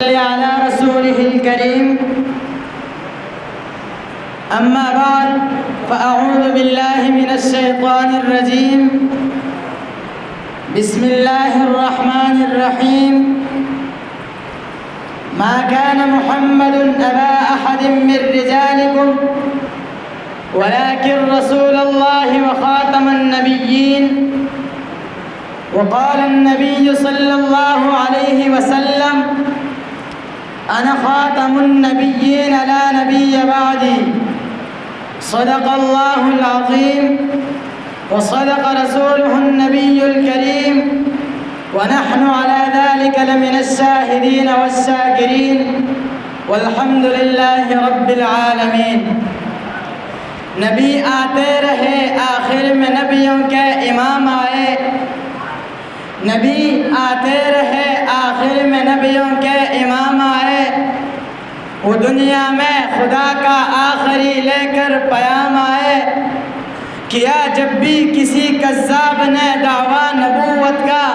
على رسوله الكريم. أما بعد فأعوذ بالله من الشيطان الرجيم. بسم الله الرحمن الرحيم. ما كان محمد أبا أحد من رجالكم ولكن رسول الله وخاتم النبيين. وقال النبي صلى الله عليه وسلم: أنا خاتم النبيين لا نبي بعدي. صدق الله العظيم وصدق رسوله النبي الكريم، ونحن على ذلك لمن الشاهدين والشاكرين، والحمد لله رب العالمين. نبی آتے رہے، آخر میں نبیوں کے امام آئے. نبی آتے رہے، آخر میں نبیوں کے امام آئے. وہ دنیا میں خدا کا آخری لے کر پیام آئے. کیا جب بھی کسی کذاب نے دعویٰ نبوت کا،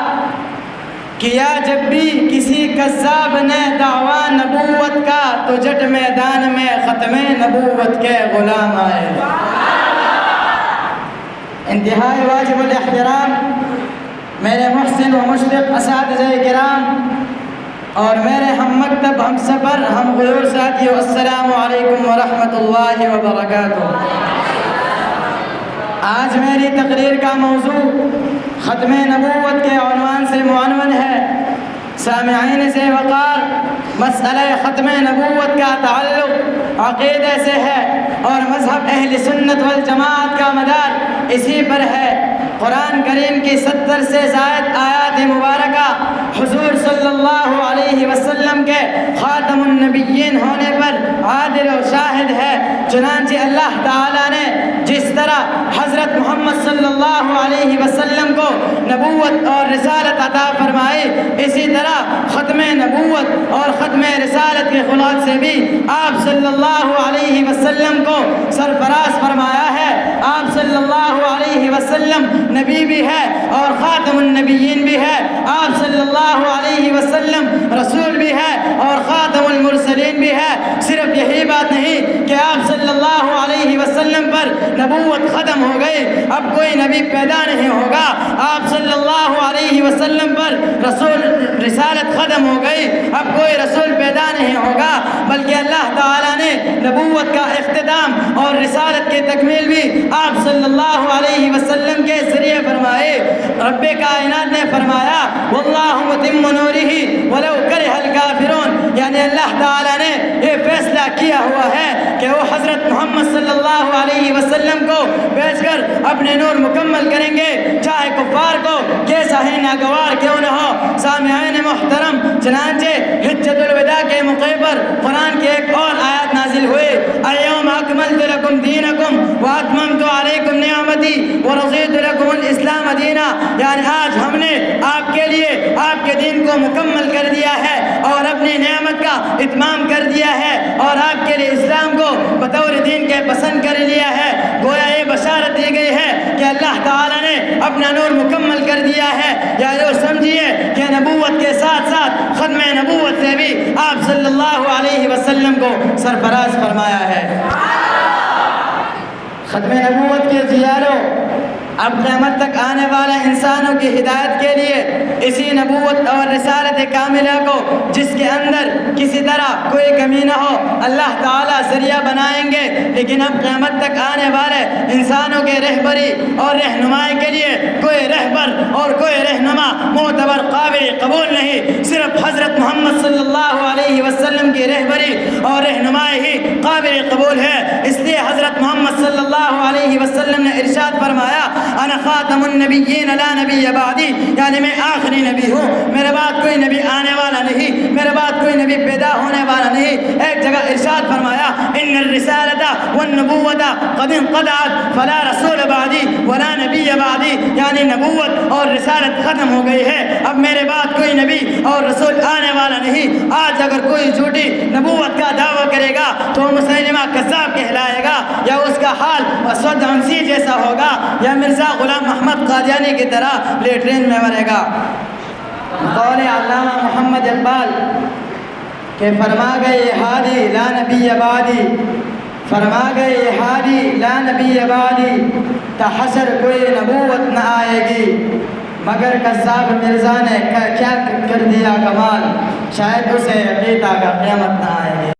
کیا جب بھی کسی کذاب نے دعویٰ نبوت کا، تو جٹ میدان میں ختم نبوت کے غلام آئے. انتہائی واجب الاحترام میرے محسن و مشفق اساتذہ کرام اور میرے ہم مکتب، ہم سفر، ہم غیور ساتھیو، السلام علیکم ورحمۃ اللہ وبرکاتہ. آج میری تقریر کا موضوع ختم نبوت کے عنوان سے معنون ہے. سامعین سے وقار، مسئلہ ختم نبوت کا تعلق عقیدے سے ہے اور مذہب اہل سنت والجماعت کا مدار اسی پر ہے. قرآن کریم کی 70 سے زائد آیات مبارکہ حضور صلی اللہ علیہ وسلم کے خاتم النبیین ہونے پر عادل و شاہد ہے. چنانچہ اللہ تعالیٰ نے جس طرح حضرت محمد صلی اللہ علیہ وسلم کو نبوت اور رسالت عطا فرمائی، اسی طرح ختم نبوت اور ختم رسالت کے خلاص سے بھی آپ صلی اللہ علیہ وسلم کو سرفراز فرمایا ہے. آپ صلی اللہ علیہ وسلم نبی بھی ہے اور خاتم النبیین بھی ہے. آپ صلی اللہ علیہ وسلم رسول بھی ہے اور خاتم المرسلین بھی ہے. صرف یہی بات نہیں کہ آپ صلی اللہ علیہ وسلم پر نبوت ختم ہو گئی، اب کوئی نبی پیدا نہیں ہوگا. آپ صلی اللہ علیہ وسلم پر رسالت ختم ہو گئی، اب کوئی رسول پیدا نہیں ہوگا، بلکہ اللہ تعالیٰ نے نبوت کا اختتام اور رسالت کی تکمیل بھی آپ صلی اللہ علیہ وسلم کے ذریعے فرمائے. رب کائنات نے فرمایا: واللہ متم نورہ ولو کرہ الکافرون. یعنی اللہ تعالیٰ نے یہ فیصلہ کیا ہوا ہے کہ وہ حضرت محمد صلی اللہ علیہ وسلم کو بھیج کر اپنے نور مکمل کریں گے، چاہے کفار کو کیسا ہی ناگوار کیوں نہ ہو. سامعین محترم، چنانچہ حجۃ الوداع کے موقع پر قرآن کی ایک اور آیات نازل ہوئی: الیوم اکملت لکم دینکم واتممت علیکم نعمتی ورضیت لکم الاسلام دینا. یعنی آج ہم نے آپ کے لیے آپ کے دین کو مکمل کر دیا ہے اور اپنی نعمت کا اتمام کر دیا ہے اور آپ کے لیے اسلام کو بطور دین کے پسند کر لیا ہے. گویا یہ بشارت دی گئی ہے کہ اللہ تعالیٰ نے اپنا نور مکمل کر دیا ہے. یا جو سمجھیے کہ نبوت کے ساتھ ساتھ ختم نبوت سے بھی آپ صلی اللہ علیہ وسلم کو سرفراز فرمایا ہے. ختم نبوت کے زیاروں اب قیامت تک آنے والے انسانوں کی ہدایت کے لیے اسی نبوت اور رسالت کاملہ کو، جس کے اندر کسی طرح کوئی کمی نہ ہو، اللہ تعالیٰ ذریعہ بنائیں گے. لیکن اب قیامت تک آنے والے انسانوں کے رہبری اور رہنمائی کے لیے کوئی رہبر اور کوئی رہنما معتبر قابل قبول نہیں. صرف حضرت محمد صلی اللہ علیہ وسلم کی رہبری اور رہنمائی ہی قابل قبول ہے. اس لیے حضرت محمد صلی اللہ علیہ وسلم نے ارشاد فرمایا: انا خاتم النبیین لا نبی بعدی. یعنی میں آخری نبی ہوں، میرے بعد کوئی نبی آنے والا نہیں، میرے بعد کوئی نبی پیدا ہونے والا نہیں. ایک جگہ ارشاد فرمایا: ان الرسالۃ والنبوۃ قد انقطعت فلا رسول بعدی ولا نبی بعدی. یعنی نبوت اور رسالت ختم ہو گئی ہے، اب میرے بعد کوئی نبی اور رسول آنے والا نہیں. آج اگر کوئی جھوٹی نبوت کا دعویٰ کرے گا تو مسیلمہ کذاب کہلائے گا، یا اس کا حال اسود عنسی جیسا ہوگا، یا مرزا غلام محمد قادیانی کی طرح لیٹرین میں مرے گا. قول علامہ محمد اقبال: کہ فرما گئے یہ ہادی لا نبی بعدی، فرما گئے یہ ہادی لا نبی بعدی، تا حشر کوئی نبوت نہ آئے گی مگر قذاب مرزا نے کیا کر دیا کمال، شاید اسے عقیدہ کا قیامت نہ آئے گی۔